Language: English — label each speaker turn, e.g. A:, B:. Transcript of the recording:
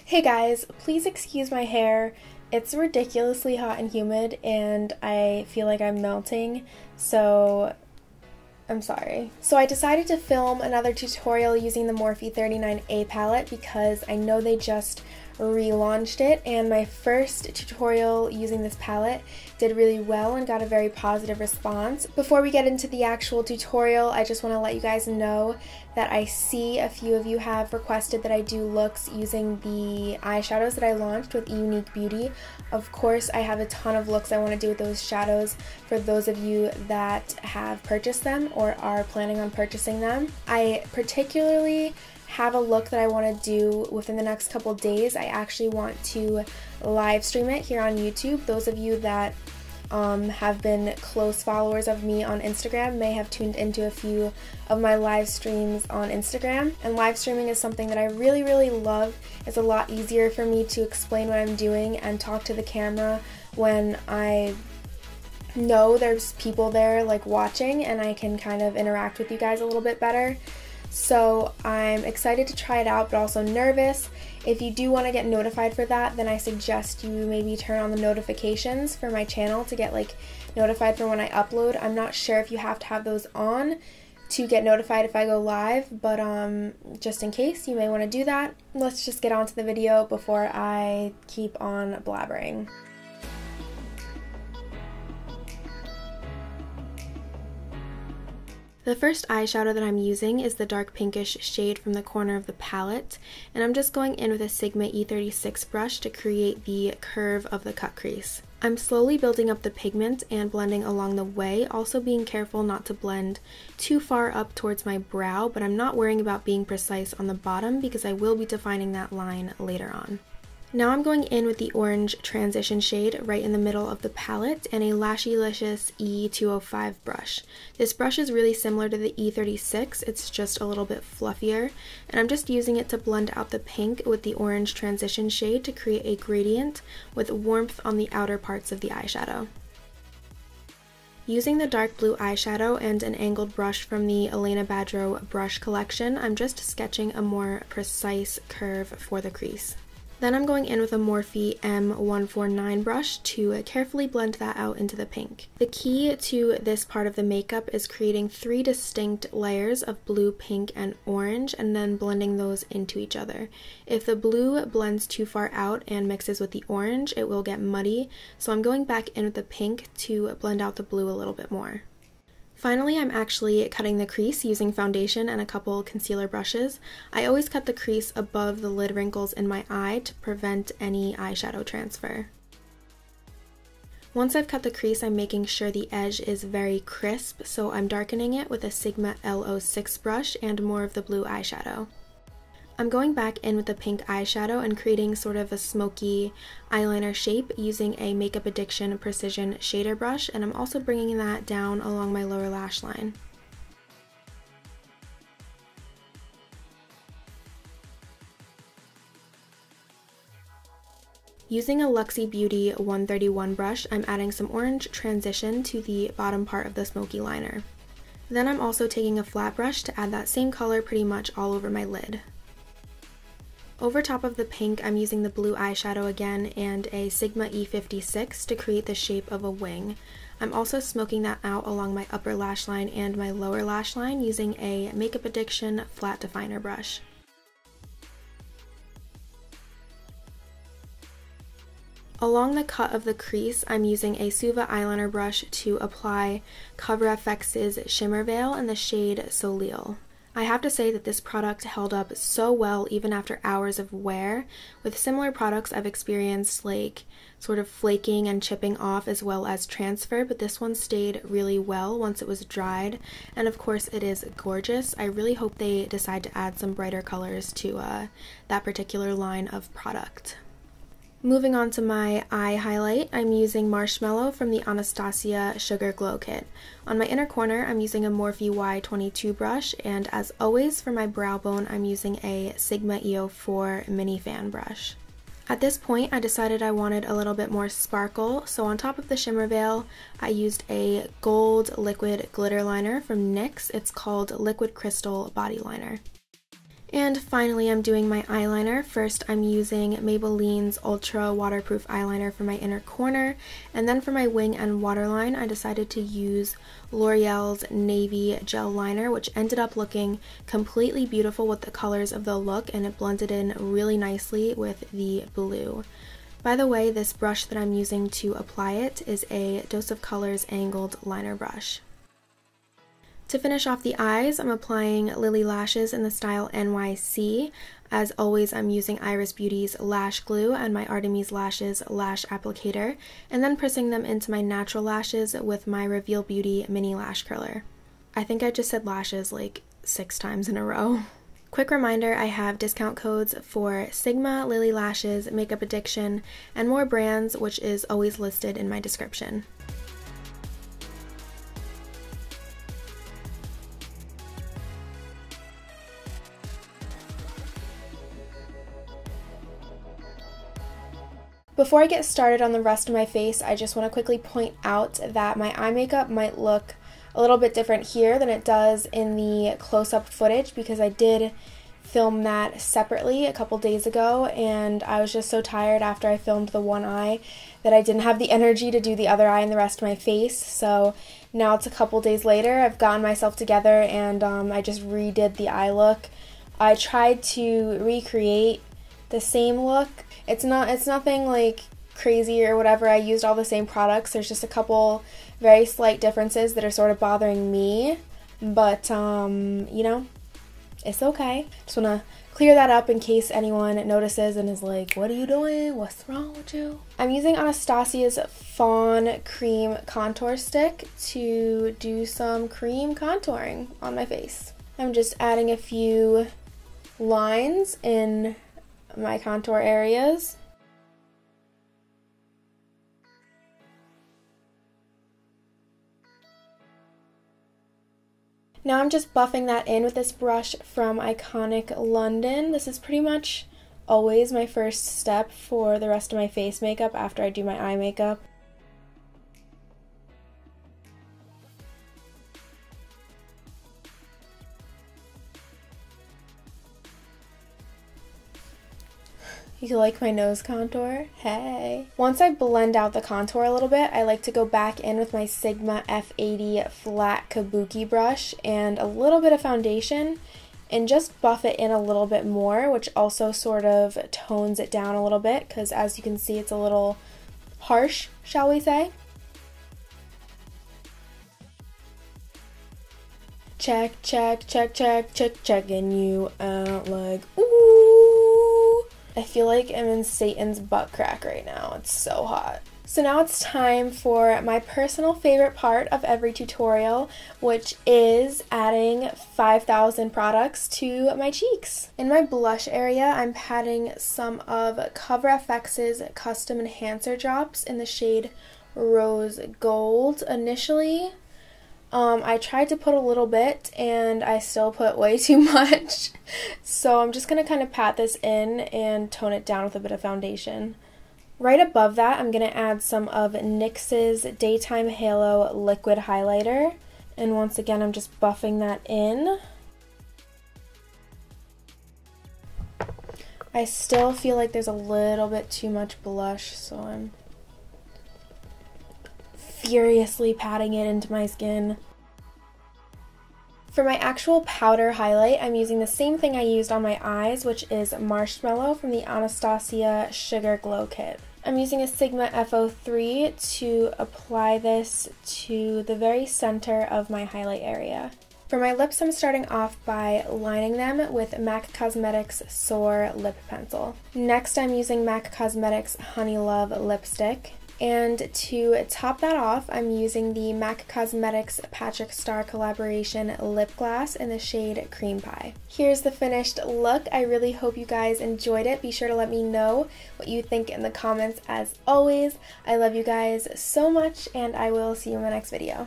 A: Hey guys, please excuse my hair. It's ridiculously hot and humid and I feel like I'm melting, so I'm sorry. So I decided to film another tutorial using the Morphe 39A palette because I know they just relaunched it, and my first tutorial using this palette did really well and got a very positive response. Before we get into the actual tutorial, I just want to let you guys know that I see a few of you have requested that I do looks using the eyeshadows that I launched with Unique Beauty. Of course, I have a ton of looks I want to do with those shadows for those of you that have purchased them or are planning on purchasing them. I particularly have a look that I want to do within the next couple days. I actually want to live stream it here on YouTube. Those of you that have been close followers of me on Instagram may have tuned into a few of my live streams on Instagram, and live streaming is something that I really love. It's a lot easier for me to explain what I'm doing and talk to the camera when I know there's people there like watching, and I can kind of interact with you guys a little bit better. So I'm excited to try it out, but also nervous. If you do want to get notified for that, then I suggest you maybe turn on the notifications for my channel to get like notified for when I upload. I'm not sure if you have to have those on to get notified if I go live, but just in case, you may want to do that. Let's just get on to the video before I keep on blabbering. The first eyeshadow that I'm using is the dark pinkish shade from the corner of the palette, and I'm just going in with a Sigma E36 brush to create the curve of the cut crease. I'm slowly building up the pigment and blending along the way, also being careful not to blend too far up towards my brow, but I'm not worrying about being precise on the bottom because I will be defining that line later on. Now I'm going in with the orange transition shade right in the middle of the palette and a GLashes E205 brush. This brush is really similar to the E36, it's just a little bit fluffier, and I'm just using it to blend out the pink with the orange transition shade to create a gradient with warmth on the outer parts of the eyeshadow. Using the dark blue eyeshadow and an angled brush from the Elena Badro brush collection, I'm just sketching a more precise curve for the crease. Then I'm going in with a Morphe M149 brush to carefully blend that out into the pink. The key to this part of the makeup is creating 3 distinct layers of blue, pink, and orange, and then blending those into each other. If the blue blends too far out and mixes with the orange, it will get muddy, so I'm going back in with the pink to blend out the blue a little bit more. Finally, I'm actually cutting the crease using foundation and a couple concealer brushes. I always cut the crease above the lid wrinkles in my eye to prevent any eyeshadow transfer. Once I've cut the crease, I'm making sure the edge is very crisp, so I'm darkening it with a Sigma L06 brush and more of the blue eyeshadow. I'm going back in with the pink eyeshadow and creating sort of a smoky eyeliner shape using a Makeup Addiction Precision shader brush, and I'm also bringing that down along my lower lash line. Using a Luxie Beauty 131 brush, I'm adding some orange transition to the bottom part of the smoky liner. Then I'm also taking a flat brush to add that same color pretty much all over my lid. Over top of the pink, I'm using the blue eyeshadow again and a Sigma E56 to create the shape of a wing. I'm also smoking that out along my upper lash line and my lower lash line using a Makeup Addiction flat definer brush. Along the cut of the crease, I'm using a Suva eyeliner brush to apply Cover FX's Shimmer Veil in the shade Soleil. I have to say that this product held up so well even after hours of wear. With similar products, I've experienced like sort of flaking and chipping off as well as transfer, but this one stayed really well once it was dried, and of course it is gorgeous. I really hope they decide to add some brighter colors to that particular line of product. Moving on to my eye highlight, I'm using Marshmallow from the Anastasia Sugar Glow Kit. On my inner corner, I'm using a Morphe Y22 brush, and as always for my brow bone, I'm using a Sigma EO4 mini fan brush. At this point, I decided I wanted a little bit more sparkle, so on top of the shimmer veil, I used a gold liquid glitter liner from NYX. It's called Liquid Crystal Body Liner. And finally, I'm doing my eyeliner. First, I'm using Maybelline's Ultra Waterproof Eyeliner for my inner corner, and then for my wing and waterline, I decided to use L'Oreal's Navy Gel Liner, which ended up looking completely beautiful with the colors of the look, and it blended in really nicely with the blue. By the way, this brush that I'm using to apply it is a Dose of Colors angled liner brush. To finish off the eyes, I'm applying Lilly lashes in the style NYC. As always, I'm using Iris Beauty's Lash Glue and my Artemis Lashes Lash Applicator, and then pressing them into my natural lashes with my Reveal Beauty Mini Lash Curler. I think I just said lashes like 6 times in a row. Quick reminder, I have discount codes for Sigma, Lilly Lashes, Makeup Addiction, and more brands, which is always listed in my description. Before I get started on the rest of my face, I just want to quickly point out that my eye makeup might look a little bit different here than it does in the close-up footage, because I did film that separately a couple days ago, and I was just so tired after I filmed the one eye that I didn't have the energy to do the other eye and the rest of my face. So now it's a couple days later, I've gotten myself together, and I just redid the eye look. I tried to recreate the same look. It's nothing like crazy or whatever. I used all the same products. There's just a couple very slight differences that are sort of bothering me, but you know, it's okay. Just want to clear that up in case anyone notices and is like, what are you doing? What's wrong with you? I'm using Anastasia's Fawn Cream Contour Stick to do some cream contouring on my face. I'm just adding a few lines in my contour areas. Now I'm just buffing that in with this brush from Iconic London. This is pretty much always my first step for the rest of my face makeup after I do my eye makeup. You like my nose contour? Hey! Once I blend out the contour a little bit, I like to go back in with my Sigma F80 flat kabuki brush and a little bit of foundation and just buff it in a little bit more, which also sort of tones it down a little bit, because as you can see, it's a little harsh, shall we say. Check, check, check, check, check, checking you out like, ooh. I feel like I'm in Satan's butt crack right now. It's so hot. So now it's time for my personal favorite part of every tutorial, which is adding 5,000 products to my cheeks. In my blush area, I'm patting some of Cover FX's Custom Enhancer drops in the shade Rose Gold initially. I tried to put a little bit and I still put way too much. So I'm just going to kind of pat this in and tone it down with a bit of foundation. Right above that, I'm going to add some of NYX's Daytime Halo Liquid Highlighter. And once again, I'm just buffing that in. I still feel like there's a little bit too much blush, so I'm furiously patting it into my skin. For my actual powder highlight, I'm using the same thing I used on my eyes, which is Marshmallow from the Anastasia Sugar Glow Kit. I'm using a Sigma F03 to apply this to the very center of my highlight area. For my lips, I'm starting off by lining them with MAC Cosmetics Soar Lip Pencil. Next, I'm using MAC Cosmetics Honey Love Lipstick. And to top that off, I'm using the MAC Cosmetics Patrick Star collaboration lip gloss in the shade Cream Pie. Here's the finished look. I really hope you guys enjoyed it. Be sure to let me know what you think in the comments as always. I love you guys so much, and I will see you in my next video.